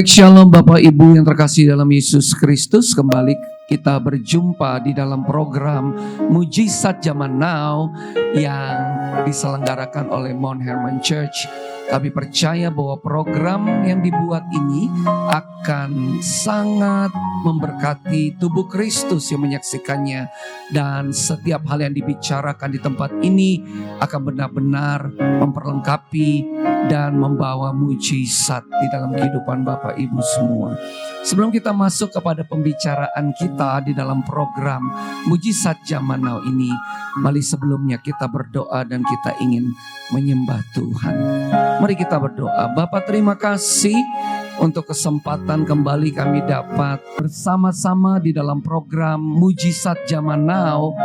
Shalom Bapak Ibu yang terkasih dalam Yesus Kristus. Kembali kita berjumpa di dalam program Mujizat Zaman Now yang diselenggarakan oleh Mount Hermon Church. Kami percaya bahwa program yang dibuat ini akan sangat memberkati tubuh Kristus yang menyaksikannya. Dan setiap hal yang dibicarakan di tempat ini akan benar-benar memperlengkapi dan membawa mujizat di dalam kehidupan Bapak Ibu semua. Sebelum kita masuk kepada pembicaraan kita di dalam program Mujizat Zaman Now ini, mari sebelumnya kita berdoa dan kita ingin menyembah Tuhan. Mari kita berdoa. Bapa, terima kasih untuk kesempatan kembali kami dapat bersama-sama di dalam program Mujizat Zaman Now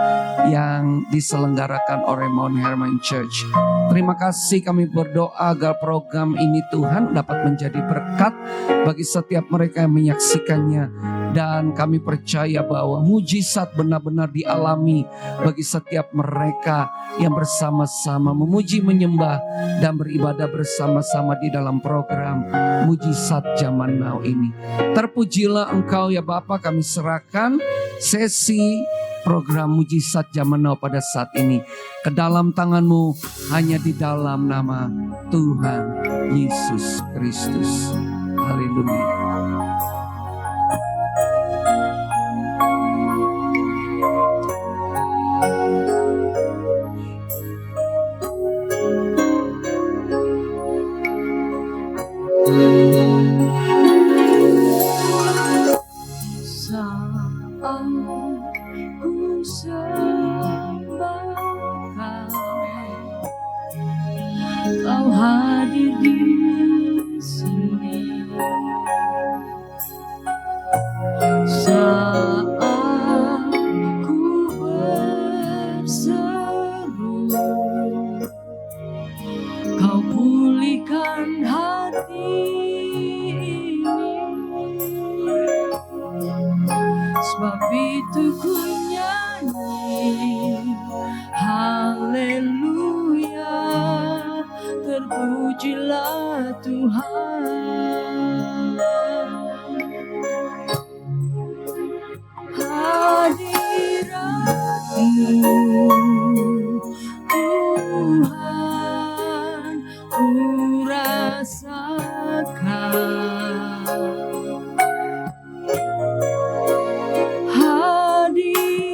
yang diselenggarakan oleh Mount Hermon Church. Terima kasih, kami berdoa agar program ini Tuhan dapat menjadi berkat bagi setiap mereka yang menyaksikannya. Dan kami percaya bahwa mujizat benar-benar dialami bagi setiap mereka yang bersama-sama memuji, menyembah, dan beribadah bersama-sama di dalam program Mujizat Zaman Now ini. Terpujilah Engkau ya Bapa, kami serahkan sesi program Mujizat Zaman Now pada saat ini ke dalam tangan-Mu, hanya di dalam nama Tuhan Yesus Kristus. Haleluya. Kau hadir di sini saat ku berseru. Kau pulihkan hati ini, sebab itu ku nyanyi haleluya. Terpujilah Tuhan. Hadirat-Mu Tuhan ku rasakan. Hadirat-Mu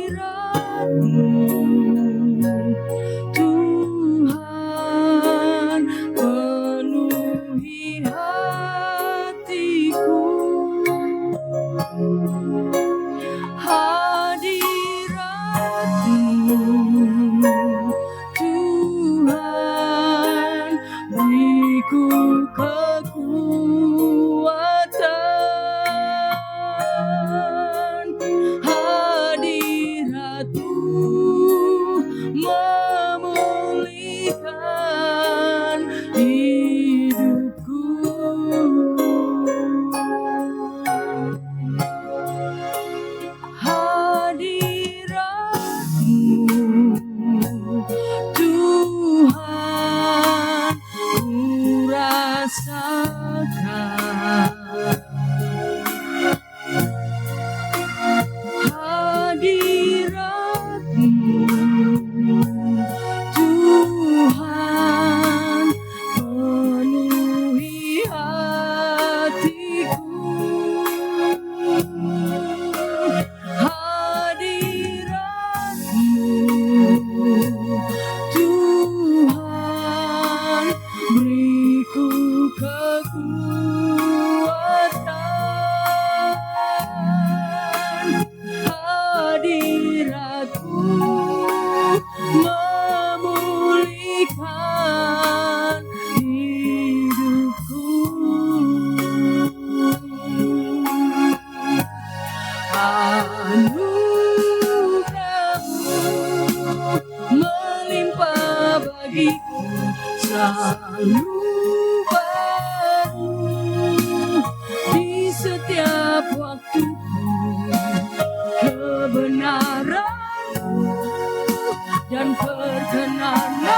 dan perkenananmu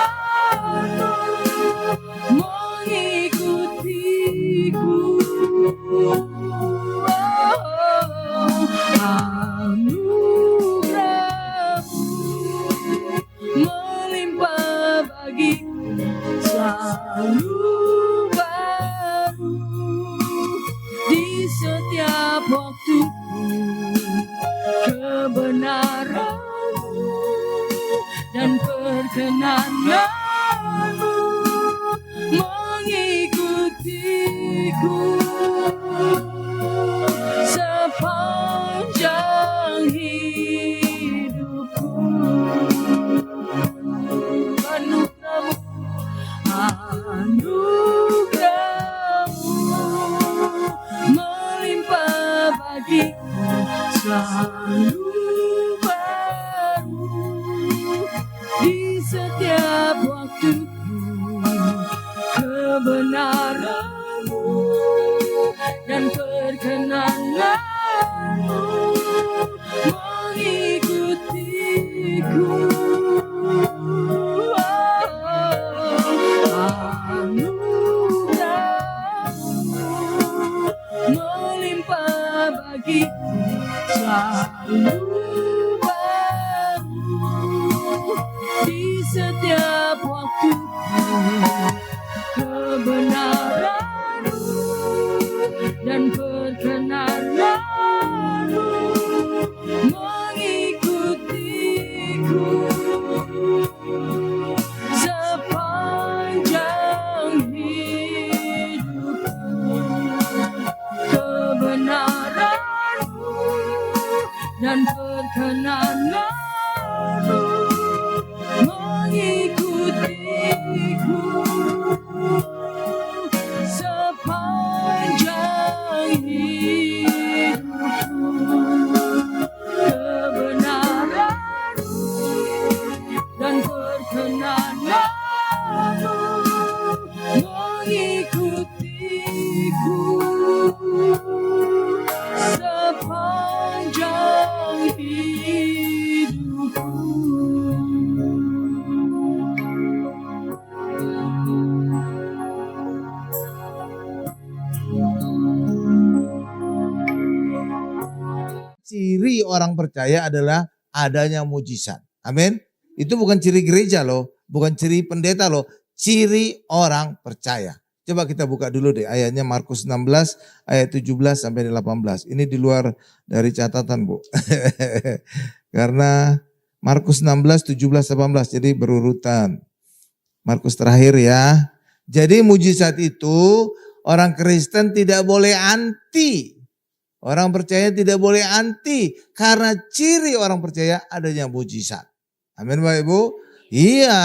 mengikutiku. kebenaran-Mu dan perkenanan-Mu mengikutiku sepanjang hidupku. Anugerah-Mu melimpah bagiku, selalu baru di setiap waktuku. Kebenaran-Mu dan perkenanan-Mu mengikutiku. Anugerah-Mu melimpah bagiku, selalu baru di setiap waktuku. Kebenaran-Mu dan perkenanan-Mu mengikutiku sepanjang hidupku. Kebenaran-Mu dan perkenanan-Mu mengikutiku sepanjang hidupku. Kebenaran-Mu dan perkenanan-Mu mengikutiku sepanjang hidupku. Ciri orang percaya adalah adanya mujizat. Amin. Itu bukan ciri gereja loh, bukan ciri pendeta loh, ciri orang percaya. Coba kita buka dulu deh ayatnya Markus 16 ayat 17 sampai 18. Ini di luar dari catatan, Bu. Karena Markus 16, 17, 18 jadi berurutan. Markus terakhir ya. Jadi mujizat itu orang Kristen tidak boleh anti. Orang percaya tidak boleh anti karena ciri orang percaya adanya mujizat. Amin Bapak Ibu. Iya,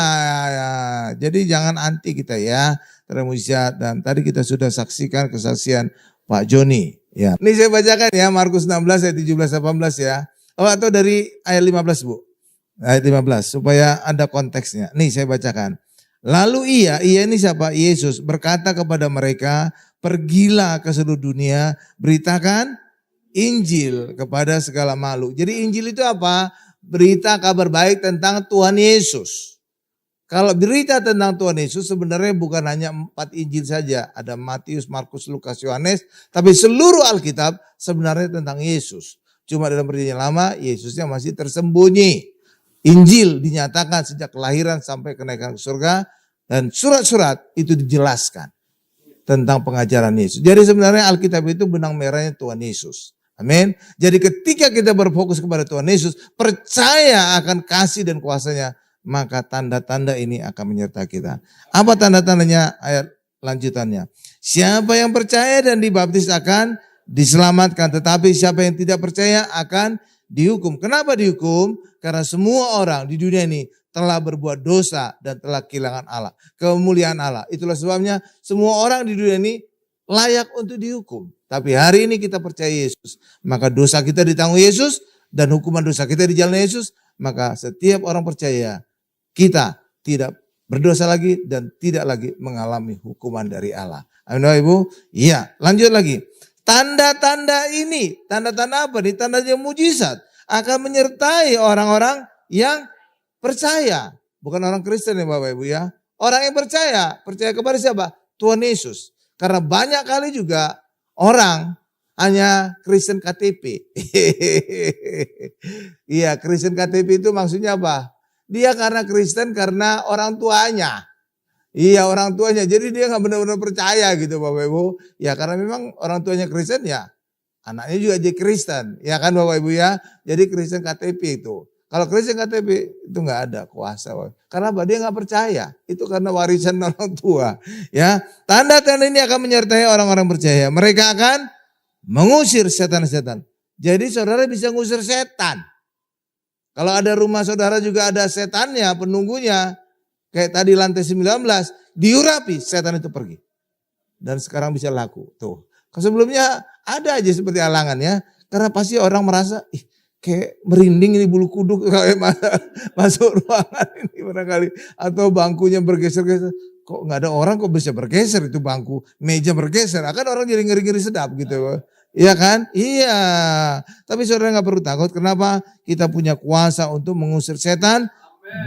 ya. Jadi jangan anti kita ya terhadap mujizat. Dan tadi kita sudah saksikan kesaksian Pak Joni. Ya. Ini saya bacakan ya Markus 16 ayat 17 18 ya. Oh atau dari ayat 15 Bu. Ayat 15 supaya ada konteksnya. Nih saya bacakan. Lalu ia ini siapa? Yesus berkata kepada mereka, pergilah ke seluruh dunia, beritakan Injil kepada segala makhluk. Jadi Injil itu apa? Berita kabar baik tentang Tuhan Yesus. Kalau berita tentang Tuhan Yesus sebenarnya bukan hanya 4 Injil saja. Ada Matius, Markus, Lukas, Yohanes. Tapi seluruh Alkitab sebenarnya tentang Yesus. Cuma dalam perjanjian lama Yesusnya masih tersembunyi. Injil dinyatakan sejak kelahiran sampai kenaikan ke surga. Dan surat-surat itu dijelaskan tentang pengajaran Yesus. Jadi sebenarnya Alkitab itu benang merahnya Tuhan Yesus. Amin. Jadi ketika kita berfokus kepada Tuhan Yesus, percaya akan kasih dan kuasanya, maka tanda-tanda ini akan menyertai kita. Apa tanda-tandanya? Ayat lanjutannya. Siapa yang percaya dan dibaptis akan diselamatkan, tetapi siapa yang tidak percaya akan dihukum. Kenapa dihukum? Karena semua orang di dunia ini telah berbuat dosa dan telah kehilangan Allah, kemuliaan Allah. Itulah sebabnya semua orang di dunia ini layak untuk dihukum. Tapi hari ini kita percaya Yesus, maka dosa kita ditanggung Yesus dan hukuman dosa kita di jalan Yesus. Maka setiap orang percaya kita tidak berdosa lagi dan tidak lagi mengalami hukuman dari Allah. Amin Ibu? Iya, lanjut lagi. Tanda-tanda ini, tanda-tanda apa nih? Tandanya mujizat akan menyertai orang-orang yang percaya. Bukan orang Kristen ya Bapak Ibu ya. Orang yang percaya kepada siapa? Tuhan Yesus. Karena banyak kali juga orang hanya Kristen KTP. Iya, Kristen KTP itu maksudnya apa? Dia karena Kristen karena orang tuanya. Iya, orang tuanya. Jadi dia nggak benar-benar percaya gitu Bapak Ibu. Ya karena memang orang tuanya Kristen ya Anaknya juga jadi Kristen, ya kan Bapak Ibu ya. Jadi Kristen KTP itu. Kalau Kristen KTP itu nggak ada kuasa. Karena apa? Dia nggak percaya. Itu karena warisan orang tua. Ya, tanda-tanda ini akan menyertai orang-orang percaya. Mereka akan mengusir setan-setan. Jadi saudara bisa ngusir setan. Kalau ada rumah saudara juga ada setannya, penunggunya. Kayak tadi lantai 19, diurapi, setan itu pergi. Dan sekarang bisa laku. Tuh. Sebelumnya ada aja seperti halangan ya. Karena pasti orang merasa, kayak merinding ini bulu kuduk kayak masuk ruangan ini barangkali. Atau bangkunya bergeser-geser. Kok nggak ada orang kok bisa bergeser itu bangku. Meja bergeser. Akan orang jadi ngeri-ngeri sedap gitu. Iya kan? Iya. Tapi saudara nggak perlu takut. Kenapa? Kita punya kuasa untuk mengusir setan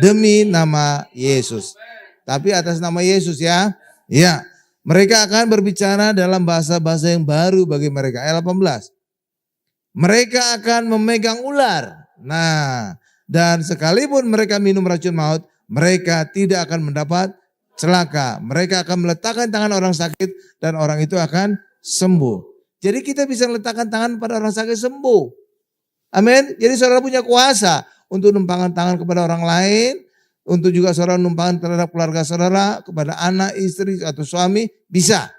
demi nama Yesus. Tapi atas nama Yesus ya. Iya. Mereka akan berbicara dalam bahasa-bahasa yang baru bagi mereka. Ayat 18. Mereka akan memegang ular. Nah, dan sekalipun mereka minum racun maut, mereka tidak akan mendapat celaka. Mereka akan meletakkan tangan orang sakit dan orang itu akan sembuh. Jadi kita bisa meletakkan tangan pada orang sakit sembuh. Amin. Jadi saudara punya kuasa untuk numpangkan tangan kepada orang lain. Untuk juga saudara numpangkan terhadap keluarga saudara, kepada anak, istri, atau suami, bisa.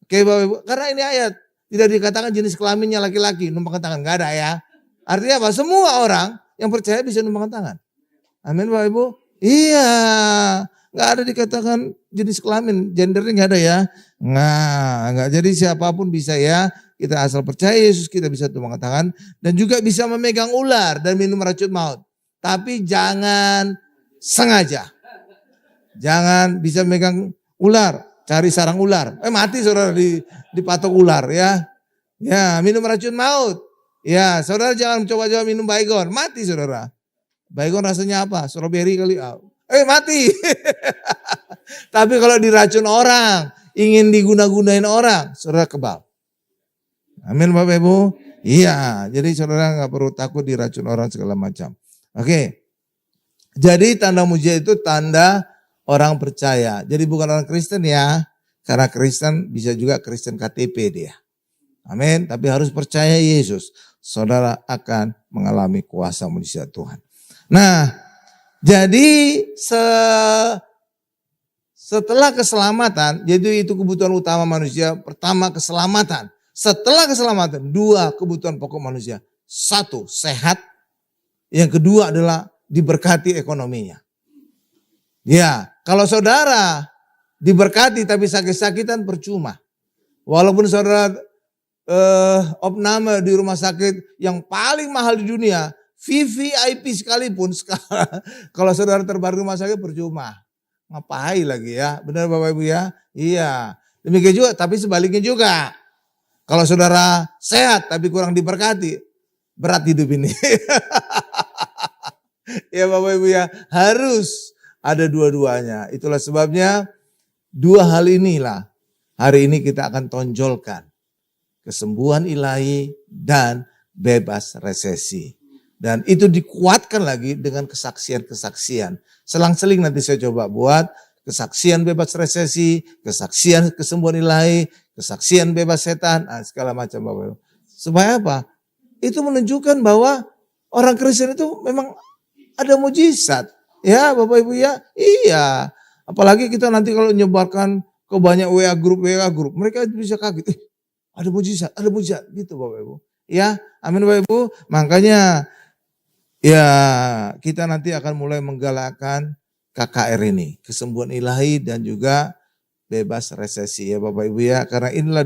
Oke Bapak Ibu, karena ini ayat, tidak dikatakan jenis kelaminnya laki-laki, numpangkan tangan, gak ada ya. Artinya apa? Semua orang yang percaya bisa numpangkan tangan. Amin Bapak Ibu. Iya, gak ada dikatakan jenis kelamin, gendernya gak ada ya. Nggak. Jadi siapapun bisa ya, kita asal percaya Yesus kita bisa numpangkan tangan. Dan juga bisa memegang ular dan minum racun maut. Tapi jangan sengaja. Jangan bisa megang ular, cari sarang ular. Mati saudara dipatok ular ya. Ya, minum racun maut. Ya, saudara jangan coba-coba minum baygon, mati saudara. Baygon rasanya apa? Strawberry kali. Mati. Tapi kalau diracun orang, ingin diguna-gunain orang, saudara kebal. Amin Bapak Ibu. Iya, jadi saudara nggak perlu takut diracun orang segala macam. Oke. Jadi tanda mujizat itu tanda orang percaya. Jadi bukan orang Kristen ya. Karena Kristen bisa juga Kristen KTP dia. Amin. Tapi harus percaya Yesus. Saudara akan mengalami kuasa mujizat Tuhan. Nah, jadi setelah keselamatan, jadi itu kebutuhan utama manusia. Pertama keselamatan. Setelah keselamatan, dua kebutuhan pokok manusia. Satu, sehat. Yang kedua adalah diberkati ekonominya. Ya, kalau saudara diberkati tapi sakit-sakitan percuma. Walaupun saudara opname di rumah sakit yang paling mahal di dunia, VVIP sekalipun, kalau saudara terbaring rumah sakit percuma. Ngapain lagi ya? Benar Bapak Ibu ya? Iya. Demikian juga, tapi sebaliknya juga. Kalau saudara sehat tapi kurang diberkati, berat hidup ini. Ya Bapak Ibu ya, harus ada dua-duanya. Itulah sebabnya dua hal inilah hari ini kita akan tonjolkan. Kesembuhan ilahi dan bebas resesi. Dan itu dikuatkan lagi dengan kesaksian-kesaksian. Selang-seling nanti saya coba buat kesaksian bebas resesi, kesaksian kesembuhan ilahi, kesaksian bebas setan, segala macam Bapak Ibu. Supaya apa? Itu menunjukkan bahwa orang Kristen itu memang ada mujizat. Ya Bapak Ibu ya. Iya. Apalagi kita nanti kalau nyebarkan ke banyak WA grup. Mereka bisa kaget. Ada mujizat gitu Bapak Ibu. Ya. Amin Bapak Ibu. Makanya ya kita nanti akan mulai menggalakkan KKR ini. Kesembuhan ilahi dan juga bebas resesi ya Bapak Ibu ya. Karena inilah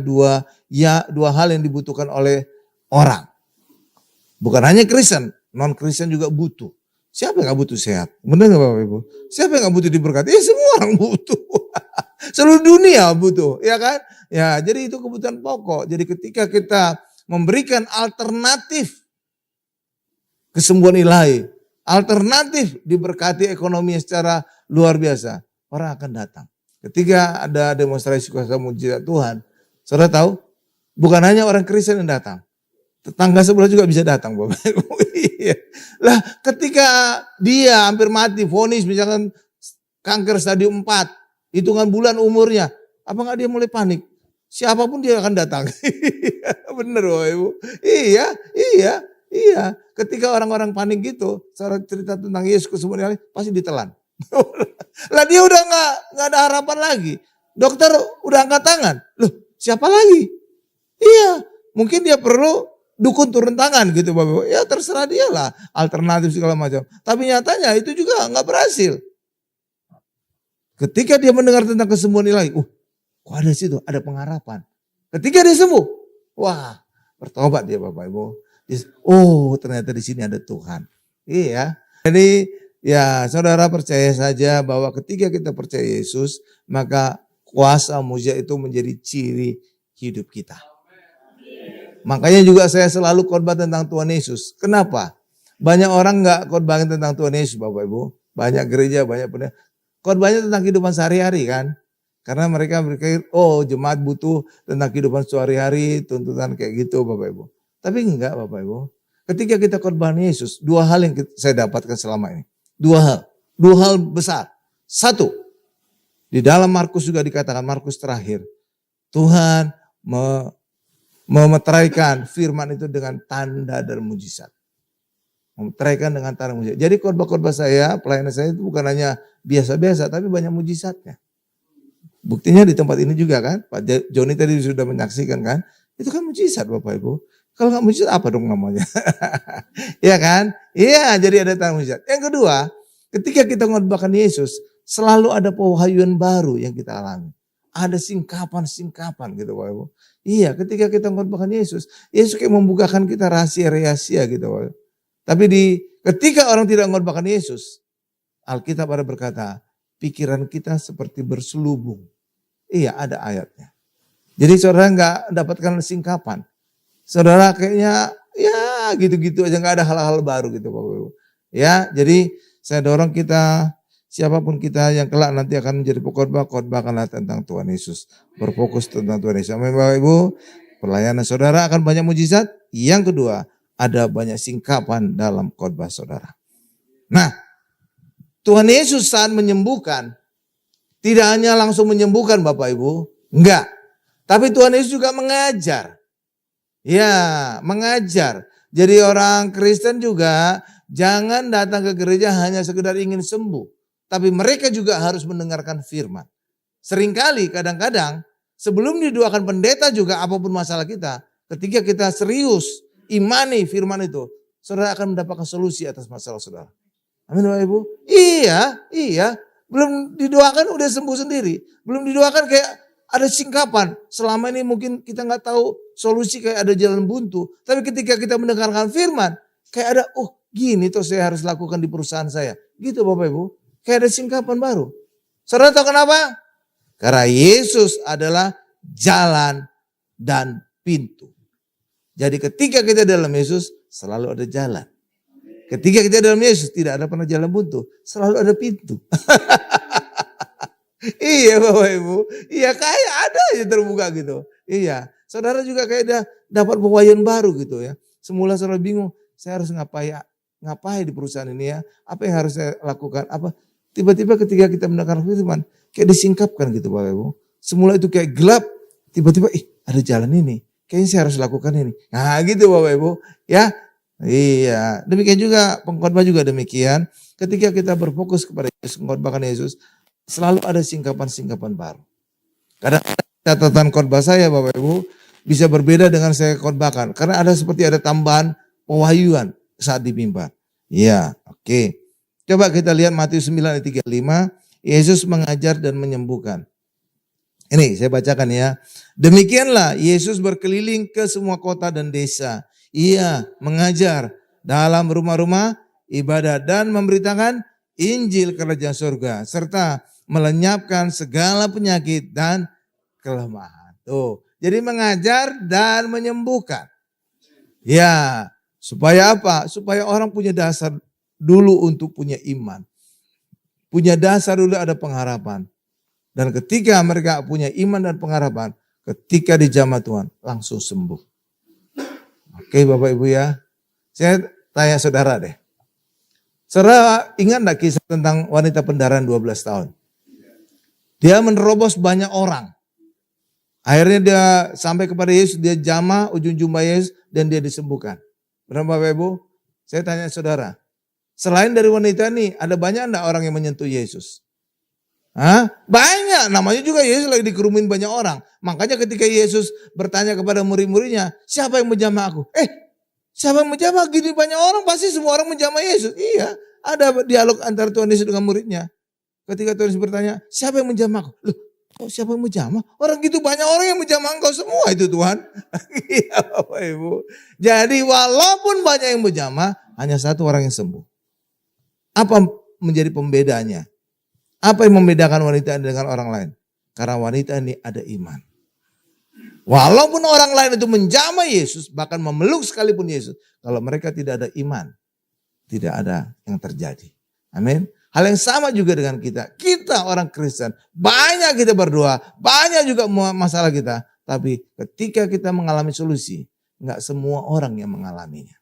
dua hal yang dibutuhkan oleh orang. Bukan hanya Kristen. Non Kristen juga butuh. Siapa yang gak butuh sehat? Benar gak Bapak Ibu? Siapa yang gak butuh diberkati? Semua orang butuh. Seluruh dunia butuh, ya kan? Ya, jadi itu kebutuhan pokok. Jadi ketika kita memberikan alternatif kesembuhan ilahi, alternatif diberkati ekonomi secara luar biasa, orang akan datang. Ketika ada demonstrasi kuasa mujizat Tuhan, saudara tahu, bukan hanya orang Kristen yang datang. Tetangga sebelah juga bisa datang Bapak Ibu. Lah ketika dia hampir mati, vonis misalkan kanker stadium 4, hitungan bulan umurnya, apa enggak dia mulai panik? siapapun dia akan datang. Bener Bapak Ibu. Iya. Ketika orang-orang panik gitu, saudara cerita tentang Yesus kesemuanya pasti ditelan. Lah dia udah nggak ada harapan lagi. Dokter udah angkat tangan. Loh, siapa lagi? Iya, mungkin dia perlu dukun turun tangan gitu Bapak Ibu. Ya terserah dia lah, alternatif segala macam. Tapi nyatanya itu juga nggak berhasil. Ketika dia mendengar tentang kesembuhan ilahi, kok ada situ, ada pengharapan. Ketika dia sembuh, wah, bertobat dia Bapak Ibu. Ternyata di sini ada Tuhan. Iya. Jadi ya saudara percaya saja bahwa ketika kita percaya Yesus, maka kuasa mujizat itu menjadi ciri hidup kita. Makanya juga saya selalu khotbah tentang Tuhan Yesus. Kenapa? Banyak orang nggak khotbah tentang Tuhan Yesus Bapak Ibu. Banyak gereja, banyak pendeta. Khotbahnya tentang kehidupan sehari-hari kan. Karena mereka berpikir, jemaat butuh tentang kehidupan sehari-hari, tuntutan kayak gitu Bapak Ibu. Tapi enggak Bapak Ibu. Ketika kita khotbah Yesus, dua hal yang saya dapatkan selama ini. Dua hal besar. Satu, di dalam Markus juga dikatakan, Markus terakhir, Tuhan memeteraikan firman itu dengan tanda dan mujizat. Memeteraikan dengan tanda mujizat. Jadi khotbah-khotbah saya, pelayanan saya itu bukan hanya biasa-biasa, tapi banyak mujizatnya. Buktinya di tempat ini juga kan, Pak Joni tadi sudah menyaksikan kan, itu kan mujizat Bapak Ibu. Kalau nggak mujizat apa dong namanya? Iya kan? Iya, jadi ada tanda mujizat. Yang kedua, ketika kita mengkhotbahkan Yesus, selalu ada pewahyuan baru yang kita alami. Ada singkapan-singkapan gitu Bapak Ibu. Iya, ketika kita mengkhotbahkan Yesus kayak membukakan kita rahasia-rahasia gitu Bapak Ibu. Tapi ketika orang tidak mengkhotbahkan Yesus, Alkitab ada berkata, pikiran kita seperti berselubung. Iya, ada ayatnya. Jadi saudara nggak dapatkan singkapan. Saudara kayaknya ya gitu-gitu aja, nggak ada hal-hal baru gitu Bapak Ibu. Ya, jadi saya dorong kita, siapapun kita yang kelak nanti akan menjadi pengkhotbah, khotbahkanlah tentang Tuhan Yesus. Berfokus tentang Tuhan Yesus. Amin Bapak Ibu. Pelayanan saudara akan banyak mujizat. Yang kedua, ada banyak singkapan dalam khotbah saudara. Nah, Tuhan Yesus saat menyembuhkan, tidak hanya langsung menyembuhkan Bapak Ibu, enggak. Tapi Tuhan Yesus juga mengajar. Ya, mengajar. Jadi orang Kristen juga jangan datang ke gereja hanya sekedar ingin sembuh. Tapi mereka juga harus mendengarkan firman. Seringkali kadang-kadang sebelum didoakan pendeta juga apapun masalah kita, ketika kita serius imani firman itu, saudara akan mendapatkan solusi atas masalah saudara. Amin Bapak Ibu. Iya. Belum didoakan udah sembuh sendiri. Belum didoakan kayak ada singkapan. Selama ini mungkin kita nggak tahu solusi, kayak ada jalan buntu. Tapi ketika kita mendengarkan firman, kayak ada, gini tuh saya harus lakukan di perusahaan saya. Gitu Bapak Ibu. Kayak ada singkapan baru. Saudara tahu kenapa? Karena Yesus adalah jalan dan pintu. Jadi ketika kita dalam Yesus, selalu ada jalan. Ketika kita dalam Yesus, tidak ada pernah jalan buntu. Selalu ada pintu. Iya Bapak Ibu. Iya kayak ada aja terbuka gitu. Iya. Saudara juga kayak dapat pewahyuan baru gitu ya. Semula saudara bingung, saya harus ngapain di perusahaan ini ya. Apa yang harus saya lakukan? Tiba-tiba ketika kita mendengar firman, kayak disingkapkan gitu Bapak Ibu. Semula itu kayak gelap. Tiba-tiba ada jalan ini. Kayaknya saya harus lakukan ini. Nah gitu Bapak Ibu. Ya. Iya, demikian juga pengkhotbah juga demikian. Ketika kita berfokus kepada Yesus, mengkhotbahkan Yesus, selalu ada singkapan-singkapan baru. Kadang catatan khotbah saya Bapak Ibu bisa berbeda dengan saya khotbahkan. Karena ada tambahan pewahyuan saat dipimpin. Iya, oke. Coba kita lihat Matius 9 ayat 35. Yesus mengajar dan menyembuhkan. Ini saya bacakan ya. Demikianlah Yesus berkeliling ke semua kota dan desa. Ia mengajar dalam rumah-rumah ibadat dan memberitakan Injil kerajaan surga. Serta melenyapkan segala penyakit dan kelemahan. Tuh, jadi mengajar dan menyembuhkan. Ya, supaya apa? Supaya orang punya dasar dulu untuk punya iman. Punya dasar dulu ada pengharapan. Dan ketika mereka punya iman dan pengharapan, ketika dijamah Tuhan, langsung sembuh. Oke Bapak Ibu ya, saya tanya saudara deh. Saudara ingat gak kisah tentang wanita pendarahan 12 tahun? Dia menerobos banyak orang. Akhirnya dia sampai kepada Yesus, dia jamah ujung jubah Yesus dan dia disembuhkan. Benar Bapak Ibu? Saya tanya saudara, selain dari wanita ini, ada banyak enggak orang yang menyentuh Yesus? Hah? Banyak, namanya juga Yesus lagi dikerumun banyak orang. Makanya ketika Yesus bertanya kepada murid-muridnya, siapa yang menjamah aku? Siapa yang menjamah? Gini banyak orang, pasti semua orang menjamah Yesus. Iya, ada dialog antara Tuhan Yesus dengan muridnya. Ketika Tuhan Yesus bertanya, siapa yang menjamah aku? Loh, kok siapa yang menjamah? Orang gitu banyak orang yang menjamah engkau semua itu Tuhan. Iya Bapak Ibu. Jadi walaupun banyak yang menjamah, hanya satu orang yang sembuh. Apa menjadi pembedanya? Apa yang membedakan wanita ini dengan orang lain? Karena wanita ini ada iman. Walaupun orang lain itu menjamah Yesus, bahkan memeluk sekalipun Yesus. Kalau mereka tidak ada iman, tidak ada yang terjadi. Amin. Hal yang sama juga dengan kita. Kita orang Kristen, banyak kita berdoa, banyak juga masalah kita. Tapi ketika kita mengalami solusi, enggak semua orang yang mengalaminya.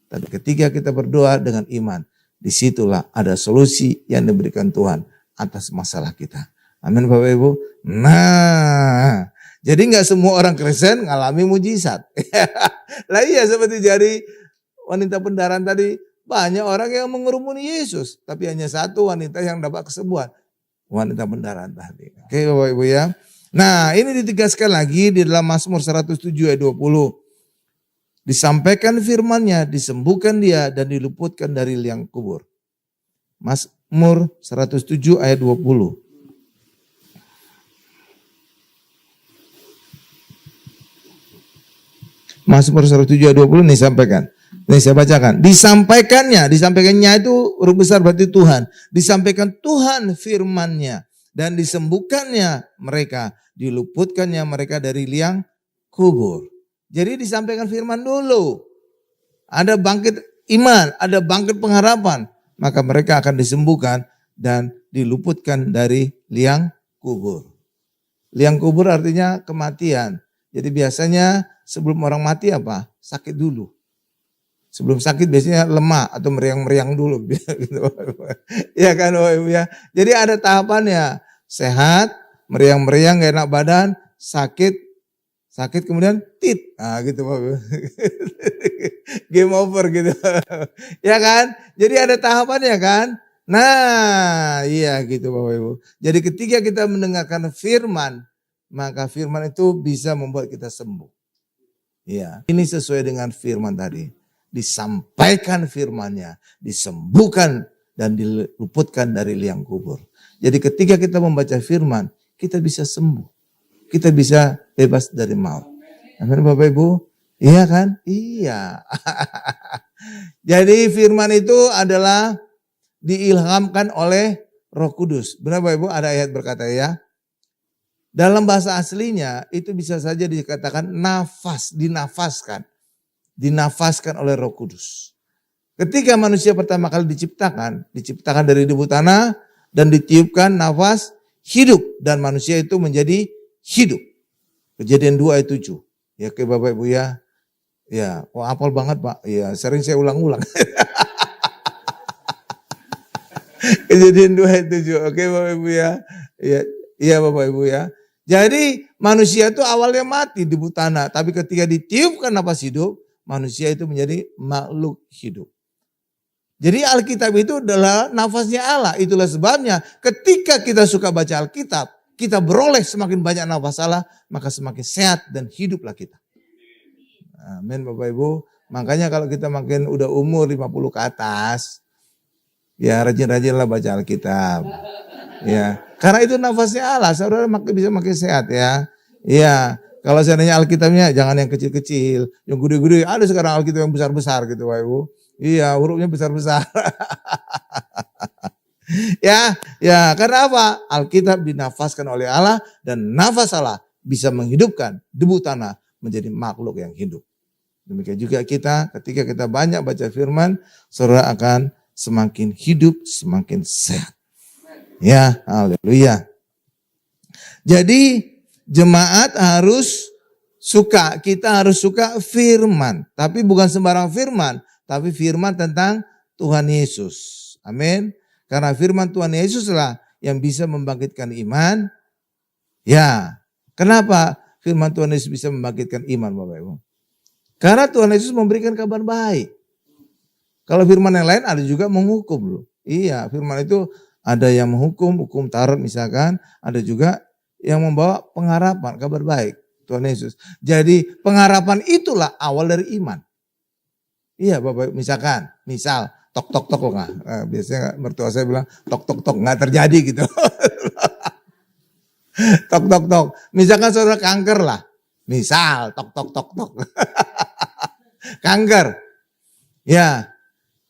Tapi ketika kita berdoa dengan iman, disitulah ada solusi yang diberikan Tuhan atas masalah kita. Amin Bapak Ibu. Nah, jadi enggak semua orang Kristen ngalami mujizat. Lah iya seperti jadi wanita pendaran tadi. Banyak orang yang mengerumuni Yesus. Tapi hanya satu wanita yang dapat kesembuhan. Wanita pendaran tadi. Oke Bapak Ibu ya. Nah ini ditegaskan lagi di dalam Mazmur 107 ayat 20. Disampaikan firman-Nya, disembuhkan dia dan diluputkan dari liang kubur. Mazmur 107 ayat 20. Mazmur 107 ayat 20 ini disampaikan. Ini saya bacakan. Disampaikannya itu huruf besar berarti Tuhan. Disampaikan Tuhan firman-Nya dan disembuhkannya mereka, diluputkannya mereka dari liang kubur. Jadi disampaikan firman dulu. Ada bangkit iman, ada bangkit pengharapan, maka mereka akan disembuhkan dan diluputkan dari liang kubur. Liang kubur artinya kematian. Jadi biasanya sebelum orang mati apa? Sakit dulu. Sebelum sakit biasanya lemah atau meriang-meriang dulu. Ya kan Bapak Ibu ya. Jadi ada tahapannya. Sehat, meriang-meriang, gak enak badan, sakit kemudian tit. Nah gitu Bapak Ibu. Game over gitu. Ya kan. Jadi ada tahapannya kan. Nah iya gitu Bapak Ibu. Jadi ketika kita mendengarkan firman, maka firman itu bisa membuat kita sembuh. Ya, ini sesuai dengan firman tadi. Disampaikan firman-Nya, disembuhkan dan diluputkan dari liang kubur. Jadi ketika kita membaca firman, kita bisa sembuh. Kita bisa bebas dari maut. Amin Bapak Ibu? Iya kan? Iya. Jadi firman itu adalah diilhamkan oleh Roh Kudus. Benar Bapak Ibu? Ada ayat berkata ya. Dalam bahasa aslinya itu bisa saja dikatakan nafas, dinafaskan oleh Roh Kudus. Ketika manusia pertama kali diciptakan dari debu tanah dan ditiupkan nafas hidup dan manusia itu menjadi hidup. Kejadian 2 ayat 7. Ya ke Bapak Ibu ya. Ya, hafal banget Pak. Ya, sering saya ulang-ulang. Kejadian 2 ayat 7. Oke Bapak Ibu ya. Iya Bapak Ibu ya. Jadi manusia itu awalnya mati di tanah, tapi ketika ditiupkan nafas hidup, manusia itu menjadi makhluk hidup. Jadi Alkitab itu adalah nafasnya Allah. Itulah sebabnya ketika kita suka baca Alkitab, kita beroleh semakin banyak nafas Allah, maka semakin sehat dan hiduplah kita. Amin Bapak Ibu. Makanya kalau kita makin udah umur 50 ke atas, ya rajin-rajinlah baca Alkitab. Ya, karena itu nafasnya Allah, saudara bisa makin sehat ya. Iya, kalau seandainya Alkitabnya jangan yang kecil-kecil, yang gede-gede. Ada sekarang Alkitab yang besar-besar gitu, Bapak Ibu. Iya, hurufnya besar-besar. Ya, karena apa? Alkitab dinafaskan oleh Allah dan nafas Allah bisa menghidupkan debu tanah menjadi makhluk yang hidup. Demikian juga kita, ketika kita banyak baca firman, saudara akan semakin hidup, semakin sehat. Ya, haleluya. Jadi jemaat kita harus suka firman. Tapi bukan sembarang firman, tapi firman tentang Tuhan Yesus. Amin. Karena firman Tuhan Yesuslah yang bisa membangkitkan iman. Ya, kenapa? firman Tuhan Yesus bisa membangkitkan iman Bapak Ibu? Karena Tuhan Yesus memberikan kabar baik. Kalau firman yang lain ada juga menghukum loh. Iya, firman itu ada yang menghukum, hukum Taurat misalkan, ada juga yang membawa pengharapan, kabar baik Tuhan Yesus. Jadi pengharapan itulah awal dari iman. Iya Bapak, misal tok tok tok nggak, biasanya mertua saya bilang tok tok tok nggak terjadi gitu. Tok tok tok, misalkan saudara kanker lah, misal tok tok tok tok, kanker, ya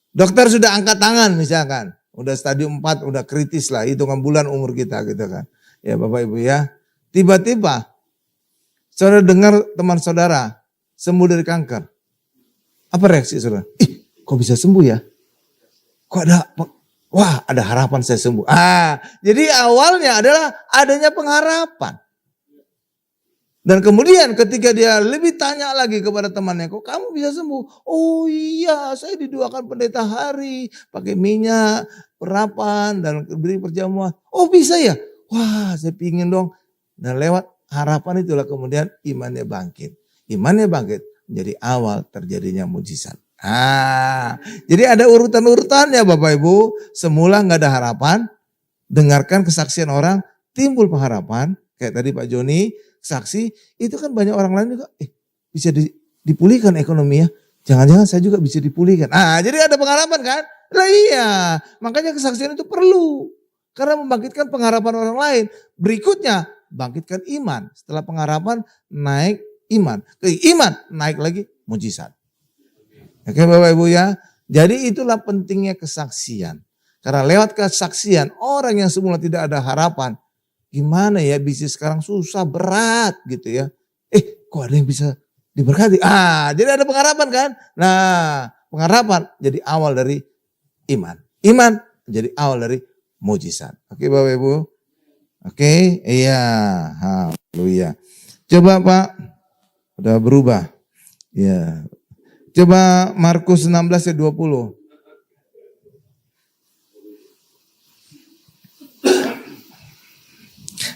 dokter sudah angkat tangan misalkan, udah stadium 4, udah kritis lah, hitungan bulan umur kita gitu kan. Ya Bapak Ibu ya, tiba-tiba saudara dengar teman saudara sembuh dari kanker. Apa reaksi saudara? Ih, kok bisa sembuh ya? Kok ada harapan saya sembuh. Jadi awalnya adalah adanya pengharapan. Dan kemudian ketika dia lebih tanya lagi kepada temannya, kok kamu bisa sembuh? Oh iya, saya didoakan pendeta hari, pakai minyak, perapan, dan beri perjamuan. Oh bisa ya? Wah, saya pingin dong. Dan lewat harapan itulah kemudian imannya bangkit. Imannya bangkit menjadi awal terjadinya mujizat. Jadi ada urutan-urutannya Bapak Ibu. Semula nggak ada harapan, dengarkan kesaksian orang, timbul pengharapan. Kayak tadi Pak Joni saksi, itu kan banyak orang lain juga, bisa dipulihkan ekonomi ya. Jangan-jangan saya juga bisa dipulihkan. Jadi ada pengharapan kan? Lah iya, makanya kesaksian itu perlu. Karena membangkitkan pengharapan orang lain. Berikutnya, bangkitkan iman. Setelah pengharapan, naik iman. Ke iman, naik lagi mujizat. Oke Bapak Ibu ya. Jadi itulah pentingnya kesaksian. Karena lewat kesaksian, orang yang semula tidak ada harapan. Gimana ya bisnis sekarang susah, berat gitu ya. Kok ada yang bisa diberkati? Jadi ada pengharapan kan? Nah, pengharapan jadi awal dari iman. Iman jadi awal dari mujizat. Oke Bapak Ibu. Oke, iya. Haleluya. Coba Pak, udah berubah. Ya. Coba Markus 16 ayat 20.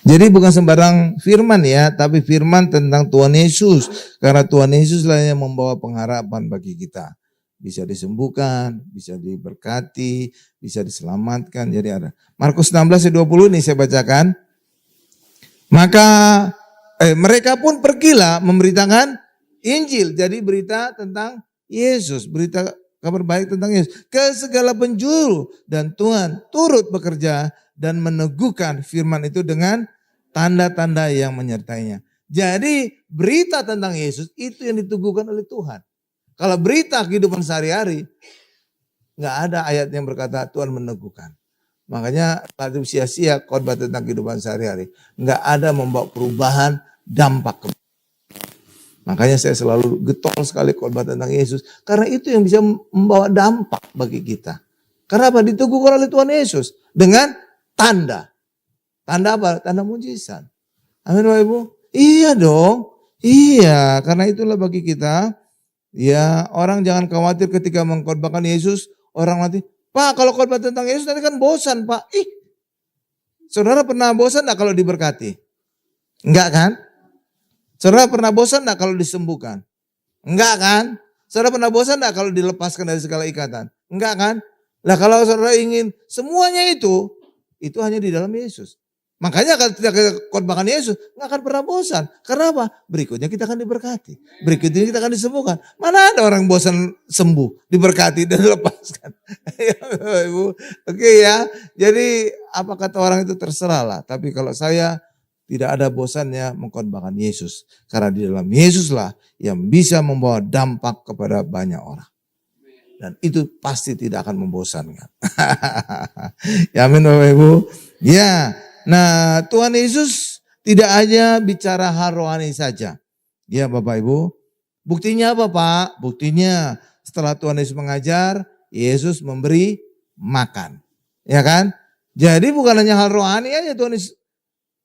Jadi bukan sembarang firman ya, tapi firman tentang Tuhan Yesus. Karena Tuhan Yesus lah yang membawa pengharapan bagi kita. Bisa disembuhkan, bisa diberkati, bisa diselamatkan. Jadi ada. Markus 16 ayat 20 ini saya bacakan. Maka mereka pun pergilah memberitakan Injil. Jadi berita tentang Yesus, berita kabar baik tentang Yesus ke segala penjuru, dan Tuhan turut bekerja dan meneguhkan firman itu dengan tanda-tanda yang menyertainya. Jadi berita tentang Yesus itu yang diteguhkan oleh Tuhan. Kalau berita kehidupan sehari-hari, nggak ada ayat yang berkata Tuhan meneguhkan. Makanya tadi sia-sia khotbah tentang kehidupan sehari-hari. Nggak ada membawa perubahan dampak. Makanya saya selalu getol sekali khotbah tentang Yesus. Karena itu yang bisa membawa dampak bagi kita. Karena apa? Diteguhkan oleh Tuhan Yesus. Dengan tanda. Tanda apa? Tanda mujizat. Amin Bapak Ibu? Iya dong. Iya. Karena itulah bagi kita. Ya, orang jangan khawatir ketika mengkhotbahkan Yesus. Orang nanti, Pak kalau khotbah tentang Yesus nanti kan bosan Pak. Saudara pernah bosan gak kalau diberkati? Enggak kan? Saudara pernah bosan enggak kalau disembuhkan? Enggak kan? Saudara pernah bosan enggak kalau dilepaskan dari segala ikatan? Enggak kan? Nah kalau saudara ingin semuanya itu hanya di dalam Yesus. Makanya kalau tidak khotbahkan Yesus, nggak akan pernah bosan. Karena apa? Berikutnya kita akan diberkati. Berikutnya kita akan disembuhkan. Mana ada orang bosan sembuh, diberkati dan dilepaskan. Ya, Ibu. Oke ya. Jadi apa kata orang itu terserah lah. Tapi kalau saya tidak ada bosannya mengkhotbahkan Yesus. Karena di dalam Yesuslah yang bisa membawa dampak kepada banyak orang. Dan itu pasti tidak akan membosankan. Ya amin Bapak Ibu. Ya. Nah Tuhan Yesus tidak hanya bicara hal rohani saja. Ya Bapak Ibu. Buktinya apa Pak? Buktinya setelah Tuhan Yesus mengajar, Yesus memberi makan. Ya kan? Jadi bukan hanya hal rohani aja Tuhan Yesus.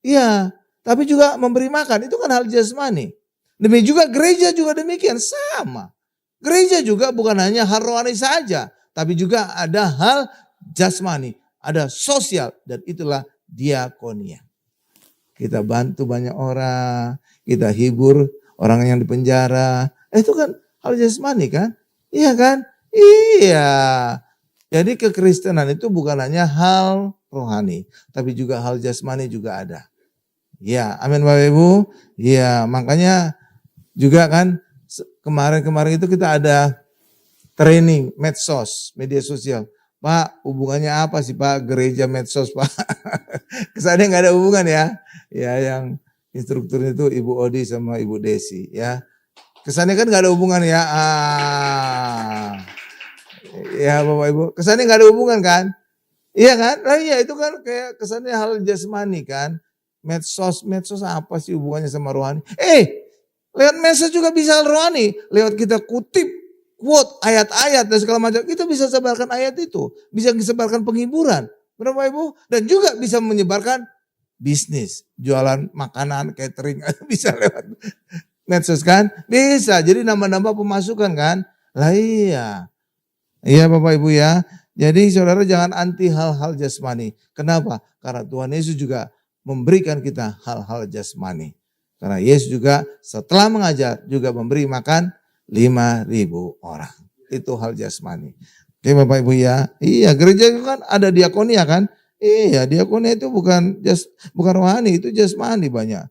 Iya. Tapi juga memberi makan. Itu kan hal jasmani. Demikian juga gereja juga demikian. Sama. Gereja juga bukan hanya hal rohani saja. Tapi juga ada hal jasmani. Ada sosial. Dan itulah diakonia. Kita bantu banyak orang. kita hibur orang yang di penjara. Itu kan hal jasmani kan? Iya kan? Iya. Jadi kekristenan itu bukan hanya hal rohani, tapi juga hal jasmani juga ada. Ya, amin Bapak Ibu. Ya, makanya juga kan kemarin-kemarin itu kita ada training medsos, media sosial. Pak, hubungannya apa sih Pak gereja medsos Pak? Kesannya nggak ada hubungan ya. Ya, yang instrukturnya itu Ibu Odi sama Ibu Desi ya. Kesannya kan nggak ada hubungan ya. Ya Bapak Ibu, kesannya nggak ada hubungan kan? Iya kan? Nah iya itu kan kayak kesannya hal jasmani kan. Medsos apa sih hubungannya sama rohani? Lewat medsos juga bisa hal rohani. Lewat kita kutip, quote, ayat-ayat dan segala macam. Kita bisa sebarkan ayat itu. Bisa disebarkan penghiburan. Benar Bapak Ibu? Dan juga bisa menyebarkan bisnis. Jualan makanan, catering. Bisa lewat medsos kan? Bisa. Jadi nambah-nambah pemasukan kan? Lah iya. Iya Bapak Ibu ya. Jadi saudara jangan anti hal-hal jasmani. Kenapa? Karena Tuhan Yesus juga memberikan kita hal-hal jasmani. Karena Yesus juga setelah mengajar juga memberi makan 5.000 orang. Itu hal jasmani. Oke Bapak Ibu ya. Iya gereja itu kan ada diakonia kan. Iya diakonia itu bukan rohani, itu jasmani banyak.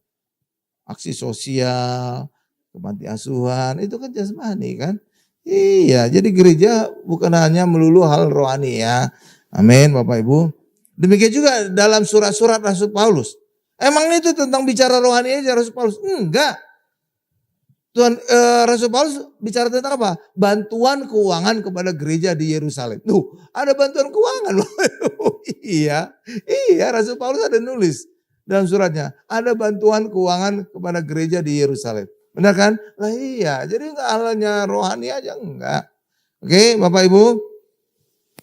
Aksi sosial, panti asuhan, itu kan jasmani kan. Iya, jadi gereja bukan hanya melulu hal rohani ya. Amin Bapak Ibu. Demikian juga dalam surat-surat Rasul Paulus. Emang itu tentang bicara rohani aja Rasul Paulus? Enggak. Rasul Paulus bicara tentang apa? Bantuan keuangan kepada gereja di Yerusalem. Tuh, ada bantuan keuangan. Iya Rasul Paulus ada nulis dalam suratnya. Ada bantuan keuangan kepada gereja di Yerusalem. Benar kan? Lah iya, jadi enggak halnya rohani aja enggak. Oke, Bapak Ibu.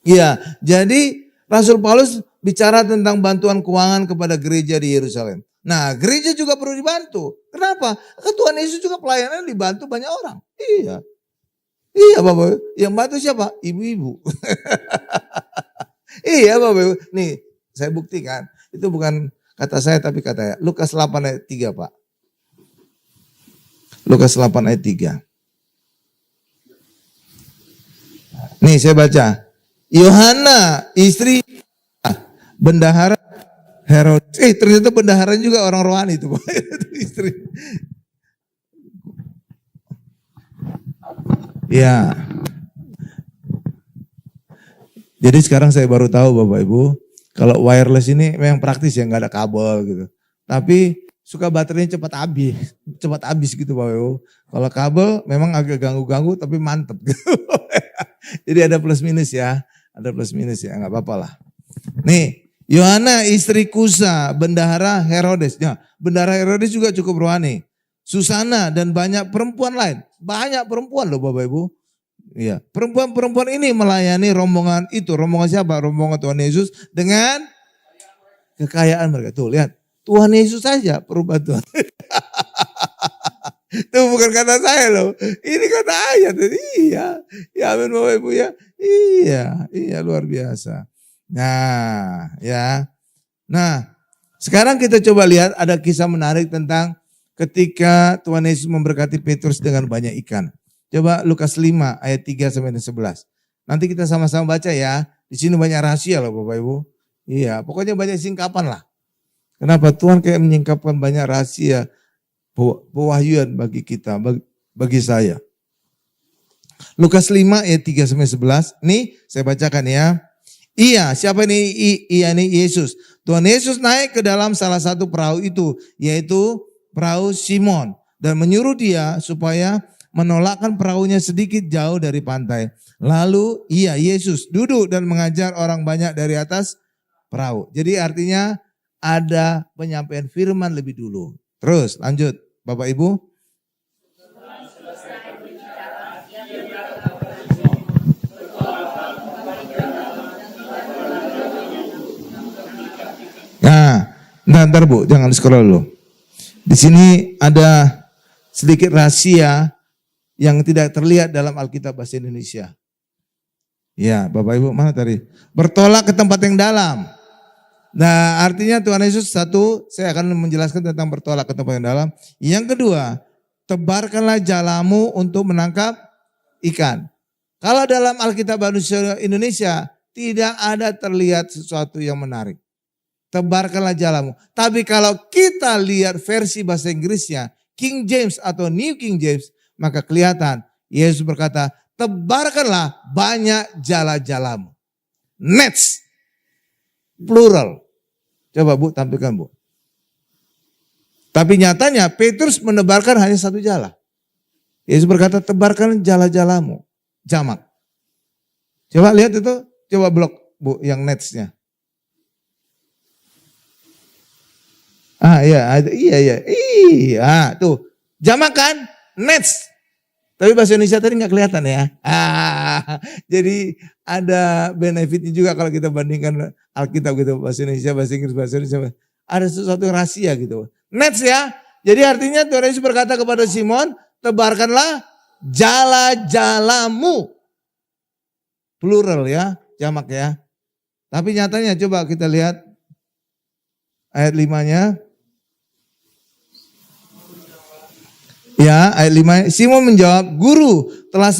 Iya, jadi Rasul Paulus bicara tentang bantuan keuangan kepada gereja di Yerusalem. Nah, gereja juga perlu dibantu. Kenapa? Kan Tuhan Yesus juga pelayanan dibantu banyak orang. Iya. Iya, Bapak. Yang bantu siapa? Ibu-ibu. Iya, Bapak Ibu. Nih, saya buktikan. Itu bukan kata saya tapi kata Lukas 8 ayat 3, Pak. Lukas 8 ayat 3. Nih saya baca. Yohana istri bendahara Herodes. Ternyata bendahara juga orang rohani itu. Istri. Ya. Jadi sekarang saya baru tahu Bapak Ibu. Kalau wireless ini memang praktis ya nggak ada kabel gitu. Tapi suka baterainya cepat habis gitu Bapak Ibu. Kalau kabel memang agak ganggu-ganggu tapi mantep. Jadi ada plus minus ya, nggak apa-apa lah. Nih, Yohana istri Kusa, bendahara Herodes. Ya, bendahara Herodes juga cukup rohani. Susana dan banyak perempuan lain, banyak perempuan loh Bapak Ibu. Iya, perempuan-perempuan ini melayani rombongan itu. Rombongan siapa? Rombongan Tuhan Yesus dengan kekayaan mereka. Tuh lihat. Tuhan Yesus saja perlu bantuan. Itu bukan kata saya loh. Ini kata ayat. Iya. Ya amin Bapak Ibu ya. Iya luar biasa. Nah ya. Nah sekarang kita coba lihat ada kisah menarik tentang ketika Tuhan Yesus memberkati Petrus dengan banyak ikan. Coba Lukas 5 ayat 3 sampai 11. Nanti kita sama-sama baca ya. Di sini banyak rahasia loh Bapak Ibu. Iya pokoknya banyak singkapan lah. Kenapa Tuhan kayak menyingkapkan banyak rahasia pewahyuan bagi kita, bagi saya. Lukas 5 ayat 3 sampai 11. Nih saya bacakan ya. Iya, siapa ini? Iya nih Yesus. Tuhan Yesus naik ke dalam salah satu perahu itu, yaitu perahu Simon. Dan menyuruh dia supaya menolakkan perahunya sedikit jauh dari pantai. Lalu Yesus duduk dan mengajar orang banyak dari atas perahu. Jadi artinya ada penyampaian firman lebih dulu. Terus lanjut Bapak Ibu. Nah, ntar Bu, jangan scroll dulu. Di sini ada sedikit rahasia yang tidak terlihat dalam Alkitab bahasa Indonesia. Ya, Bapak Ibu, mana tadi? Bertolak ke tempat yang dalam. Nah, artinya Tuhan Yesus satu, saya akan menjelaskan tentang bertolak ke tempat yang dalam. Yang kedua, tebarkanlah jalamu untuk menangkap ikan. Kalau dalam Alkitab Bahasa Indonesia tidak ada terlihat sesuatu yang menarik. Tebarkanlah jalamu. Tapi kalau kita lihat versi bahasa Inggrisnya, King James atau New King James, maka kelihatan Yesus berkata, tebarkanlah banyak jala-jalamu. Nets. Plural. Coba Bu, tampilkan Bu. Tapi nyatanya Petrus menebarkan hanya satu jala. Yesus berkata, tebarkan jala-jalamu. Jamak. Coba lihat itu, coba blok Bu yang netsnya. Iya, tuh. Jamak kan? Nets. Tapi bahasa Indonesia tadi nggak kelihatan ya. Jadi ada benefitnya juga kalau kita bandingkan Alkitab gitu. Bahasa Indonesia, bahasa Inggris, bahasa Indonesia. Ada sesuatu yang rahasia gitu. Nets ya. Jadi artinya Tuhan Yesus berkata kepada Simon, tebarkanlah jala-jalamu. Plural ya, jamak ya. Tapi nyatanya coba kita lihat ayat 5-nya. Ya, ayat 5. Simon menjawab, Guru, telah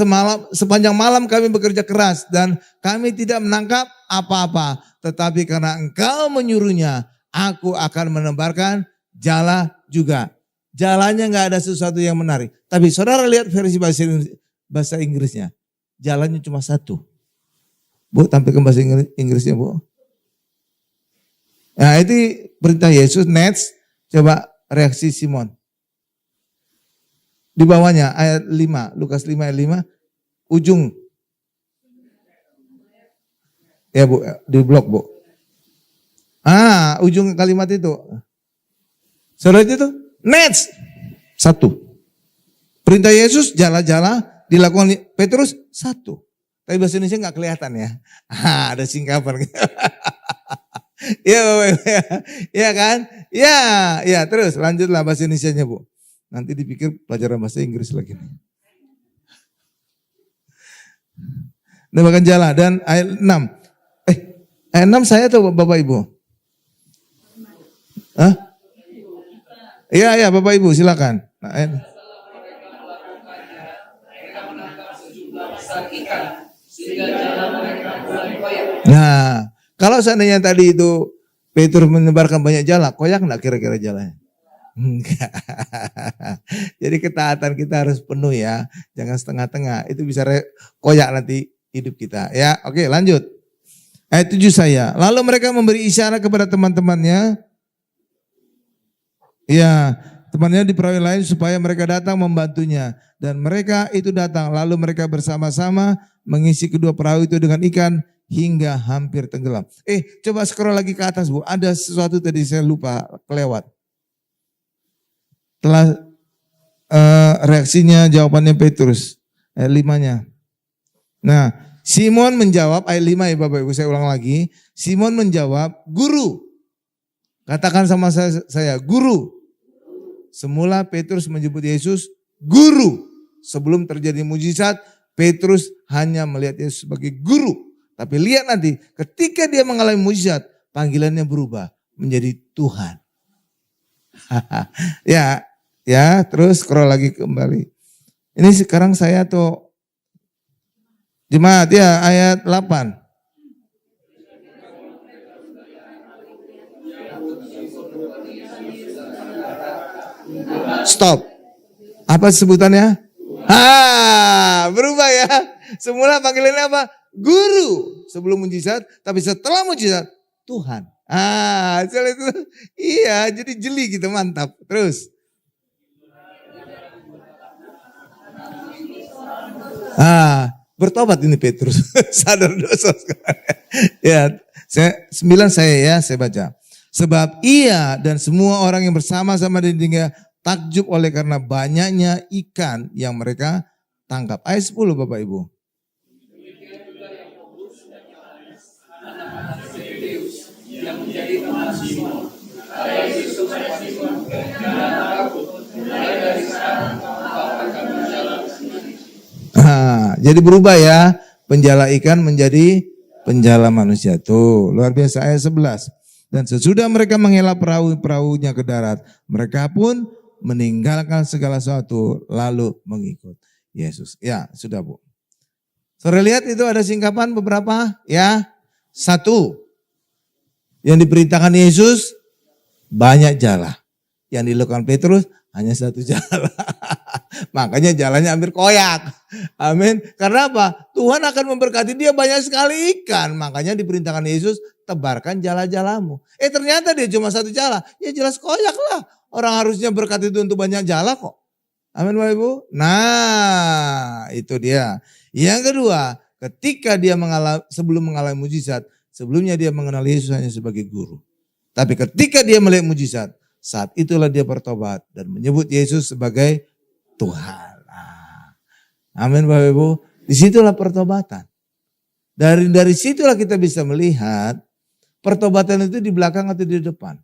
sepanjang malam kami bekerja keras dan kami tidak menangkap apa-apa. Tetapi karena engkau menyuruhnya, aku akan menebarkan jala juga. Jalannya nggak ada sesuatu yang menarik. Tapi saudara lihat versi bahasa Inggrisnya. Jalannya cuma satu. Bu, tampilkan bahasa Inggrisnya Bu. Nah itu perintah Yesus, nets. Coba reaksi Simon. Di bawahnya ayat 5, Lukas 5 ayat 5, ujung. Ya Bu, di blok Bu. Ujung kalimat itu. Saudara itu nets. Satu. Perintah Yesus jala-jala, dilakukan Petrus satu. Tapi bahasa Indonesia nggak kelihatan ya. Ada singkapan. Ya kan? Ya terus lanjutlah bahasa Indonesianya Bu. Nanti dipikir pelajaran bahasa Inggris lagi. Nebakan jala dan ayat 6. Ayat 6 saya atau Bapak Ibu? Iya Bapak Ibu silakan. Nah, kalau seandainya tadi itu Petrus menyebarkan banyak jala, koyak enggak kira-kira jalanya? Enggak. Jadi ketaatan kita harus penuh ya. Jangan setengah-tengah. Itu bisa koyak nanti hidup kita. Ya, oke lanjut. Ayat 7 saya. Lalu mereka memberi isyarat kepada teman-temannya. Ya, temannya di perahu lain supaya mereka datang membantunya. Dan mereka itu datang. Lalu mereka bersama-sama mengisi kedua perahu itu dengan ikan hingga hampir tenggelam. Coba scroll lagi ke atas Bu. Ada sesuatu tadi saya lupa, kelewat. Telah reaksinya jawabannya Petrus ayat 5-nya. Nah, Simon menjawab ayat 5 ya Bapak Ibu, saya ulang lagi. Simon menjawab, Guru. Katakan sama saya, Guru. Semula Petrus menyebut Yesus Guru. Sebelum terjadi mujizat, Petrus hanya melihat Yesus sebagai Guru. Tapi lihat nanti, ketika dia mengalami mujizat, panggilannya berubah menjadi Tuhan. Ya, terus scroll lagi kembali. Ini sekarang saya tuh jemaat ya ayat 8. Stop. Apa sebutannya? Berubah ya. Semula panggilannya apa? Guru. Sebelum mujizat, tapi setelah mujizat Tuhan. Soal itu iya, jadi jeli gitu, mantap. Terus. Bertobat ini Petrus. Sadar dosa sekarang. Ya, 9 saya baca. Sebab ia dan semua orang yang bersama-sama di dunia takjub oleh karena banyaknya ikan yang mereka tangkap. Ayat 10 Bapak Ibu. Jadi berubah ya, penjala ikan menjadi penjala manusia. Tuh, luar biasa ayat 11. Dan sesudah mereka menghela perahunya ke darat, mereka pun meninggalkan segala sesuatu lalu mengikut Yesus. Ya, sudah Bu. Saudara lihat itu ada singkapan beberapa ya. Satu, yang diperintahkan Yesus banyak jala. Yang dilakukan Petrus hanya satu jala. Makanya jalannya hampir koyak. Amin. Karena apa? Tuhan akan memberkati dia banyak sekali ikan. Makanya diperintahkan Yesus, tebarkan jala-jalamu. Ternyata dia cuma satu jala. Ya jelas koyak lah. Orang harusnya berkat itu untuk banyak jala kok. Amin Bapak Ibu. Nah itu dia. Yang kedua, ketika dia sebelum mengalami mujizat, sebelumnya dia mengenal Yesus hanya sebagai guru. Tapi ketika dia melihat mujizat, saat itulah dia bertobat dan menyebut Yesus sebagai Tuhan. Amin Bapak Ibu. Disitulah pertobatan. Dari situlah kita bisa melihat pertobatan itu di belakang atau di depan.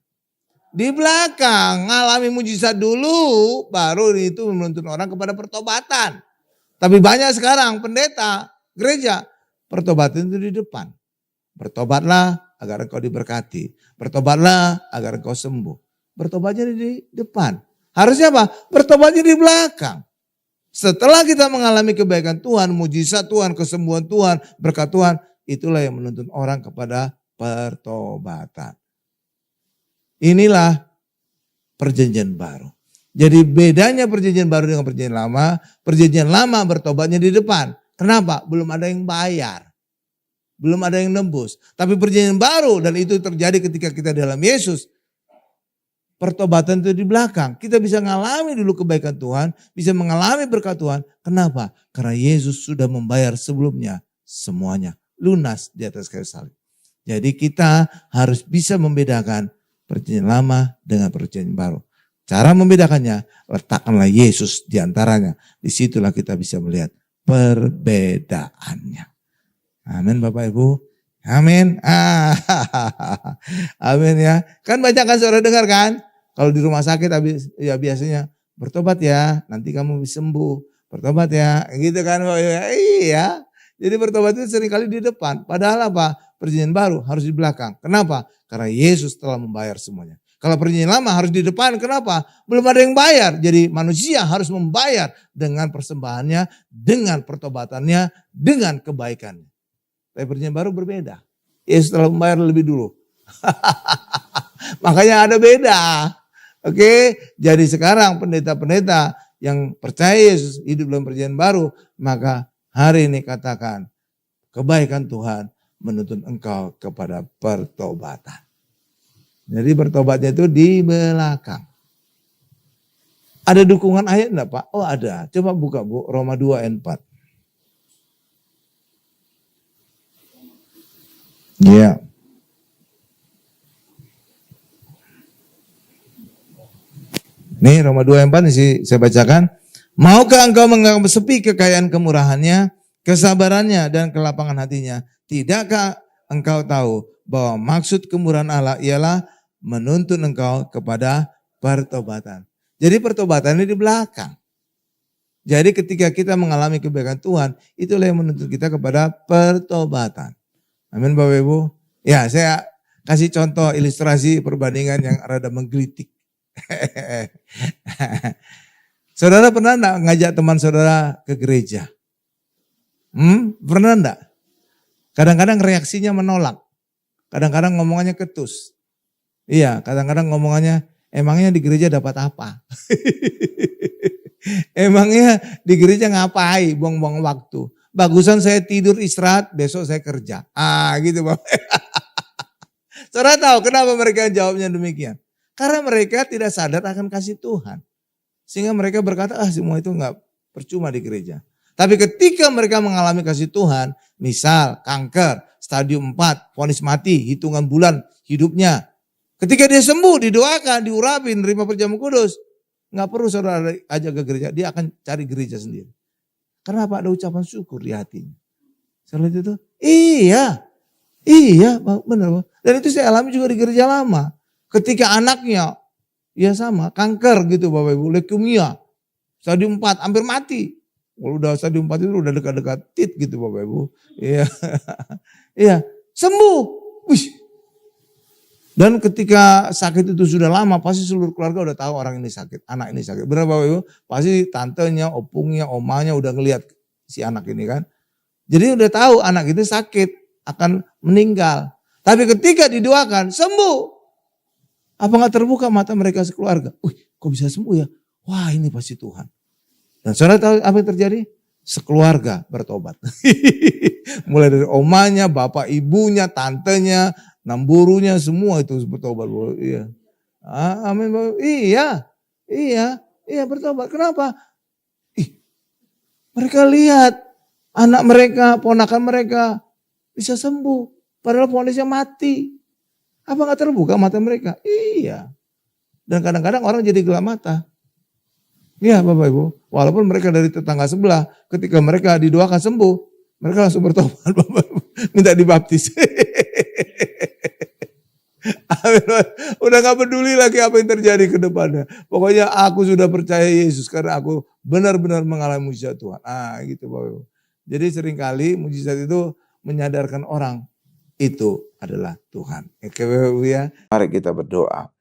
Di belakang, ngalami mujizat dulu, baru itu menuntun orang kepada pertobatan. Tapi banyak sekarang pendeta, gereja, pertobatan itu di depan. Bertobatlah agar engkau diberkati. Bertobatlah agar engkau sembuh. Bertobatnya di depan. Harusnya apa? Bertobatnya di belakang. Setelah kita mengalami kebaikan Tuhan, mujizat Tuhan, kesembuhan Tuhan, berkat Tuhan, itulah yang menuntun orang kepada pertobatan. Inilah perjanjian baru. Jadi bedanya perjanjian baru dengan perjanjian lama bertobatnya di depan. Kenapa? Belum ada yang bayar. Belum ada yang nembus. Tapi perjanjian baru, dan itu terjadi ketika kita dalam Yesus, pertobatan itu di belakang. Kita bisa mengalami dulu kebaikan Tuhan, bisa mengalami berkat Tuhan. Kenapa? Karena Yesus sudah membayar sebelumnya semuanya. Lunas di atas kayu salib. Jadi kita harus bisa membedakan perjanjian lama dengan perjanjian baru. Cara membedakannya, letakkanlah Yesus di antaranya. Disitulah kita bisa melihat perbedaannya. Amin Bapak Ibu. Amin. Amin ya. Kan banyak kan saudara dengar kan? Kalau di rumah sakit ya biasanya bertobat ya, nanti kamu bisa sembuh. Bertobat ya, gitu kan. Iya. Jadi bertobat itu seringkali di depan. Padahal apa? Perjanjian baru harus di belakang. Kenapa? Karena Yesus telah membayar semuanya. Kalau perjanjian lama harus di depan. Kenapa? Belum ada yang bayar. Jadi manusia harus membayar dengan persembahannya, dengan pertobatannya, dengan kebaikannya. Tapi perjanjian baru berbeda. Yesus telah membayar lebih dulu. Makanya ada beda. Oke, jadi sekarang pendeta-pendeta yang percaya Yesus hidup dalam perjanjian baru, maka hari ini katakan, kebaikan Tuhan menuntun engkau kepada pertobatan. Jadi bertobatnya itu di belakang. Ada dukungan ayat enggak Pak? Oh ada, coba buka Bu, Roma 2 ayat 4. Iya. Nih Roma 2 ayat 4 nih saya bacakan. Maukah engkau menganggap sepi kekayaan kemurahannya, kesabarannya dan kelapangan hatinya? Tidakkah engkau tahu bahwa maksud kemurahan Allah ialah menuntun engkau kepada pertobatan. Jadi pertobatan ini di belakang. Jadi ketika kita mengalami kebaikan Tuhan, itulah yang menuntun kita kepada pertobatan. Amin Bapak Ibu. Ya saya kasih contoh ilustrasi perbandingan yang rada menggelitik. Saudara pernah enggak ngajak teman saudara ke gereja? Pernah enggak? Kadang-kadang reaksinya menolak. Kadang-kadang ngomongannya ketus. Iya, kadang-kadang ngomongannya, emangnya di gereja dapat apa? Emangnya di gereja ngapain? Buang-buang waktu. Bagusan saya tidur istirahat, besok saya kerja. Gitu Bapak. Saudara tahu kenapa mereka jawabnya demikian? Karena mereka tidak sadar akan kasih Tuhan. Sehingga mereka berkata, semua itu enggak percuma di gereja. Tapi ketika mereka mengalami kasih Tuhan, misal kanker, stadium 4, vonis mati, hitungan bulan hidupnya. Ketika dia sembuh, didoakan, diurapin, nerima perjamuan kudus. Enggak perlu saudara ajak ke gereja, dia akan cari gereja sendiri. Karena apa? Ada ucapan syukur di hatinya. Saudara itu, iya benar. Dan itu saya alami juga di gereja lama. Ketika anaknya, ya sama, kanker gitu Bapak Ibu, leukemia, stadium 4, hampir mati. Kalau udah stadium 4 itu udah dekat-dekat tit gitu Bapak Ibu. Iya, iya, sembuh. Wih. Dan ketika sakit itu sudah lama, pasti seluruh keluarga udah tahu orang ini sakit, anak ini sakit. Benar Bapak Ibu? Pasti tantenya, opungnya, omanya udah ngelihat si anak ini kan. Jadi udah tahu anak itu sakit, akan meninggal. Tapi ketika didoakan, sembuh. Apa gak terbuka mata mereka sekeluarga? Kok bisa sembuh ya? Wah ini pasti Tuhan. Dan saudara tahu apa yang terjadi? Sekeluarga bertobat. Mulai dari omanya, bapak ibunya, tantenya, namburunya, semua itu bertobat. Iya. Amin. Iya bertobat. Kenapa? Mereka lihat anak mereka, ponakan mereka bisa sembuh. Padahal ponisnya mati. Apa gak terbuka mata mereka? Iya. Dan kadang-kadang orang jadi gelap mata. Iya Bapak Ibu. Walaupun mereka dari tetangga sebelah. Ketika mereka didoakan sembuh. Mereka langsung bertobat Bapak Ibu. Minta dibaptis. Udah gak peduli lagi apa yang terjadi ke depannya. Pokoknya aku sudah percaya Yesus. Karena aku benar-benar mengalami mujizat Tuhan. Gitu Bapak Ibu. Jadi seringkali mujizat itu menyadarkan orang. Itu adalah Tuhan. Oke Bapak Ibu ya. Mari kita berdoa.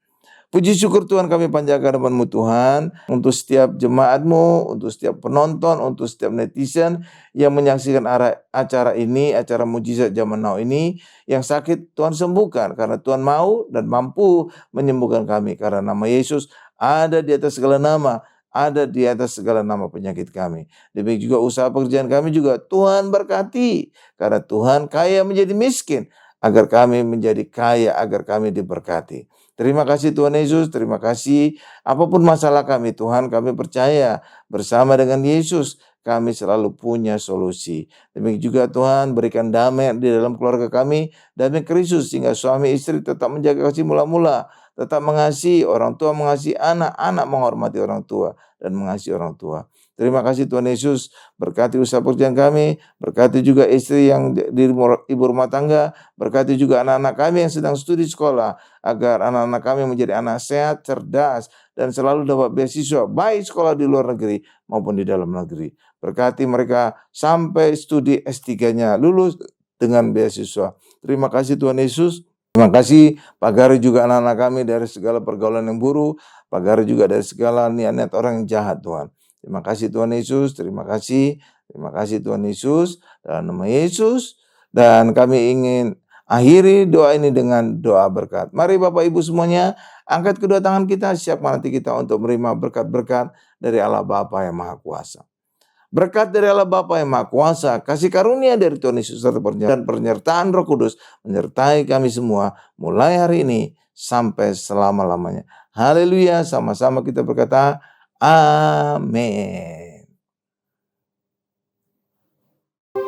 Puji syukur Tuhan kami panjatkan nama-Mu Tuhan. Untuk setiap jemaat-Mu, untuk setiap penonton, untuk setiap netizen yang menyaksikan acara ini, acara mujizat zaman now ini. Yang sakit Tuhan sembuhkan. Karena Tuhan mau dan mampu menyembuhkan kami. Karena nama Yesus ada di atas segala nama. Ada di atas segala nama penyakit kami. Demikian juga usaha pekerjaan kami juga Tuhan berkati. Karena Tuhan kaya menjadi miskin. Agar kami menjadi kaya, agar kami diberkati. Terima kasih Tuhan Yesus, terima kasih. Apapun masalah kami Tuhan, kami percaya bersama dengan Yesus kami selalu punya solusi. Demikian juga Tuhan berikan damai di dalam keluarga kami. Damai Kristus sehingga suami istri tetap menjaga kasih mula-mula. Tetap mengasihi orang tua, mengasihi anak, anak menghormati orang tua dan mengasihi orang tua. Terima kasih Tuhan Yesus, berkati usaha pekerjaan kami, berkati juga istri yang di ibu rumah tangga, berkati juga anak-anak kami yang sedang studi sekolah, agar anak-anak kami menjadi anak sehat, cerdas, dan selalu dapat beasiswa, baik sekolah di luar negeri maupun di dalam negeri. Berkati mereka sampai studi S3-nya lulus dengan beasiswa. Terima kasih Tuhan Yesus. Terima kasih Pak Gari juga anak-anak kami dari segala pergaulan yang buruk, Pak Gari juga dari segala niat-niat orang yang jahat Tuhan. Terima kasih Tuhan Yesus, terima kasih Tuhan Yesus, dalam nama Yesus. Dan kami ingin akhiri doa ini dengan doa berkat. Mari Bapak Ibu semuanya, angkat kedua tangan kita, siapkan hati kita untuk menerima berkat-berkat dari Allah Bapa yang Maha Kuasa. Berkat dari Allah Bapa yang Maha Kuasa, kasih karunia dari Tuhan Yesus serta penyertaan Roh Kudus menyertai kami semua mulai hari ini sampai selama-lamanya. Haleluya, sama-sama kita berkata, amin.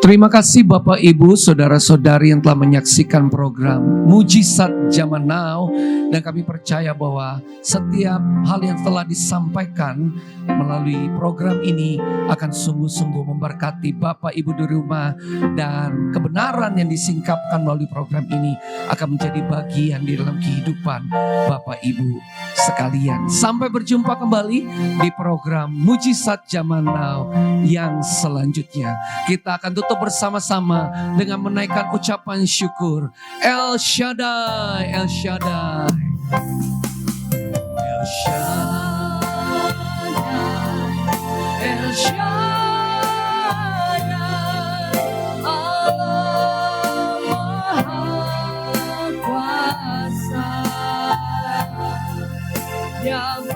Terima kasih Bapak Ibu, saudara-saudari yang telah menyaksikan program Mujizat Zaman Now. Dan kami percaya bahwa setiap hal yang telah disampaikan melalui program ini akan sungguh-sungguh memberkati Bapak Ibu di rumah. Dan kebenaran yang disingkapkan melalui program ini akan menjadi bagian di dalam kehidupan Bapak Ibu sekalian. Sampai berjumpa kembali di program Mujizat Zaman Now yang selanjutnya. Kita akan tutup bersama-sama dengan menaikkan ucapan syukur. El Shaddai, El Shaddai, El Shaddai, El Shaddai, Allah Maha Kuasa yang